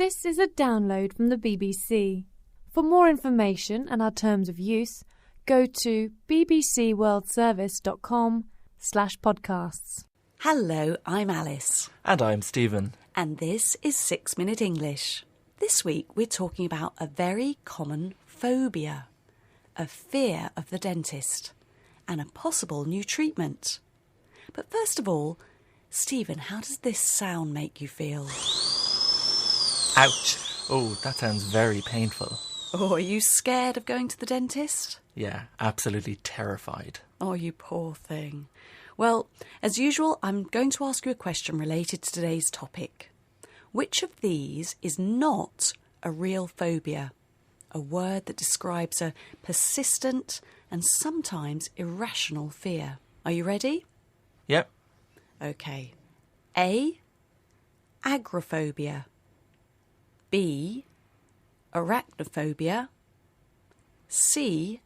This is a download from the BBC. For more information and our terms of use, go to bbcworldservice.com/podcasts. Hello, I'm Alice. And I'm Stephen. And this is 6 Minute English. This week we're talking about a very common phobia, a fear of the dentist, and a possible new treatment. But first of all, Stephen, how does this sound make you feel? Ouch! Oh, that sounds very painful. Oh, are you scared of going to the dentist? Yeah, absolutely terrified. Oh, you poor thing. Well, as usual, I'm going to ask you a question related to today's topic. Which of these is not a real phobia? A word that describes a persistent and sometimes irrational fear. Are you ready? Yep. OK. A. Agoraphobia. B. Arachnophobia. C.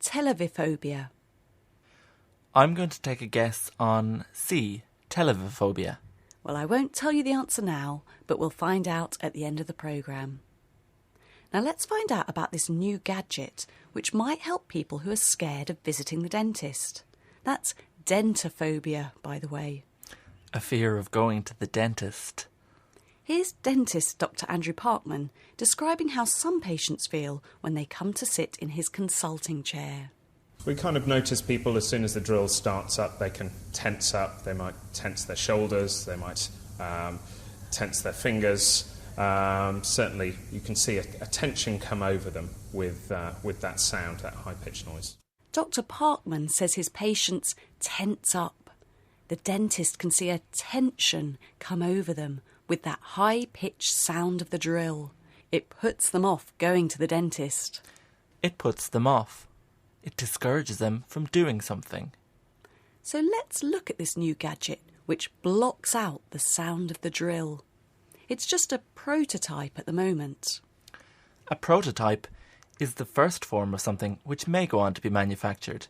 Televiphobia. I'm going to take a guess on C, televiphobia. Well, I won't tell you the answer now, but we'll find out at the end of the programme. Now let's find out about this new gadget which might help people who are scared of visiting the dentist. That's dentophobia, by the way. A fear of going to the dentist. Here's dentist Dr. Andrew Parkman describing how some patients feel when they come to sit in his consulting chair. We kind of notice people as soon as the drill starts up, they can tense up, they might tense their shoulders, they might tense their fingers. Certainly you can see a tension come over them with that sound, that high-pitched noise. Dr. Parkman says his patients tense up. The dentist can see a tension come over them with that high-pitched sound of the drill. It puts them off going to the dentist. It puts them off. It discourages them from doing something. So let's look at this new gadget which blocks out the sound of the drill. It's just a prototype at the moment. A prototype is the first form of something which may go on to be manufactured.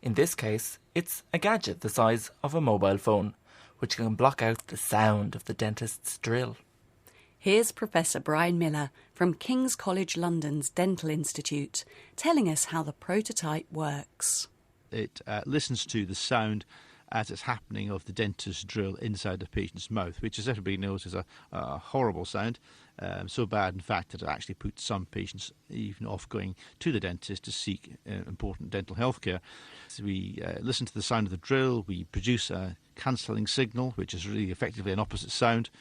In this case, it's a gadget the size of a mobile phone, which can block out the sound of the dentist's drill. Here's Professor Brian Miller from King's College London's Dental Institute telling us how the prototype works. It listens to the sound as it's happening of the dentist's drill inside the patient's mouth, which, as everybody knows, is a horrible sound. So bad, in fact, that it actually puts some patients even off going to the dentist to seek important dental health care. So we listen to the sound of the drill, we produce a cancelling signal, which is really effectively an opposite sound,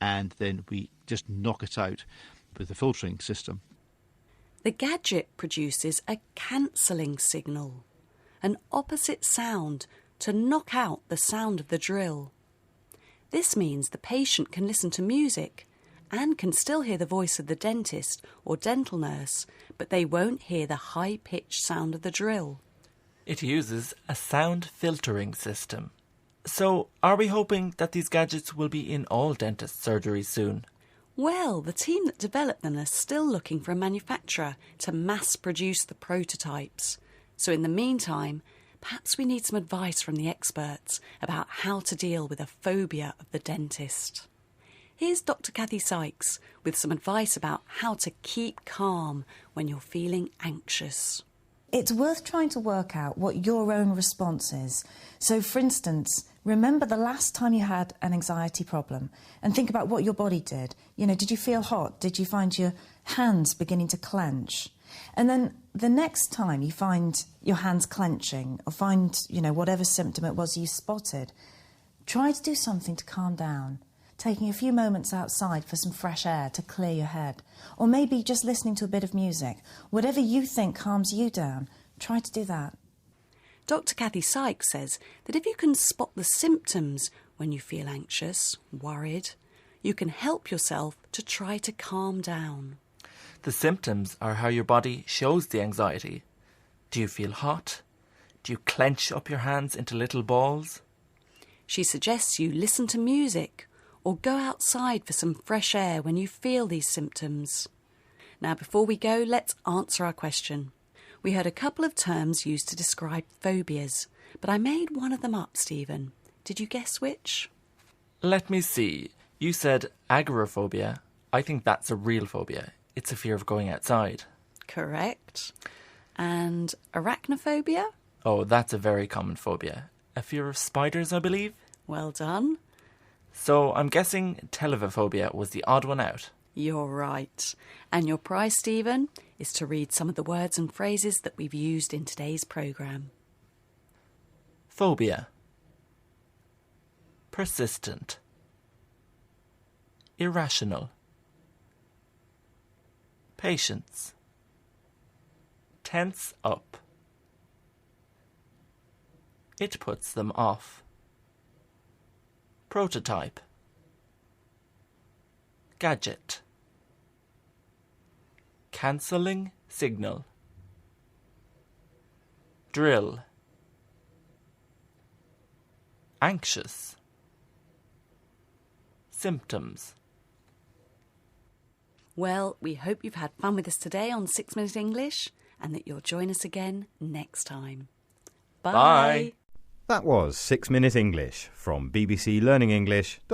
and then we just knock it out with the filtering system. The gadget produces a cancelling signal, an opposite sound to knock out the sound of the drill. This means the patient can listen to music and can still hear the voice of the dentist or dental nurse, but they won't hear the high-pitched sound of the drill. It uses a sound filtering system. So, are we hoping that these gadgets will be in all dentist surgeries soon? Well, the team that developed them are still looking for a manufacturer to mass-produce the prototypes. So in the meantime, perhaps we need some advice from the experts about how to deal with a phobia of the dentist. Here's Dr. Kathy Sykes with some advice about how to keep calm when you're feeling anxious. It's worth trying to work out what your own response is. So, for instance, remember the last time you had an anxiety problem and think about what your body did. You know, did you feel hot? Did you find your hands beginning to clench? And then the next time you find your hands clenching or find, whatever symptom it was you spotted, try to do something to calm down. Taking a few moments outside for some fresh air to clear your head. Or maybe just listening to a bit of music. Whatever you think calms you down, try to do that. Dr. Kathy Sykes says that if you can spot the symptoms when you feel anxious, worried, you can help yourself to try to calm down. The symptoms are how your body shows the anxiety. Do you feel hot? Do you clench up your hands into little balls? She suggests you listen to music or go outside for some fresh air when you feel these symptoms. Now, before we go, let's answer our question. We heard a couple of terms used to describe phobias, but I made one of them up, Stephen. Did you guess which? Let me see. You said agoraphobia I think that's a real phobia. It's a fear of going outside. Correct. And arachnophobia? Oh, that's a very common phobia. A fear of spiders, I believe? Well done. So I'm guessing televophobia was the odd one out. You're right. And your prize, Stephen, is to read some of the words and phrases that we've used in today's programme. Phobia. Persistent. Irrational. Patience. Tense up. It puts them off. Prototype. Gadget. Cancelling signal. Drill. Anxious. Symptoms. Well, we hope you've had fun with us today on 6 Minute English and that you'll join us again next time. Bye. Bye. That was 6 Minute English from bbclearningenglish.com.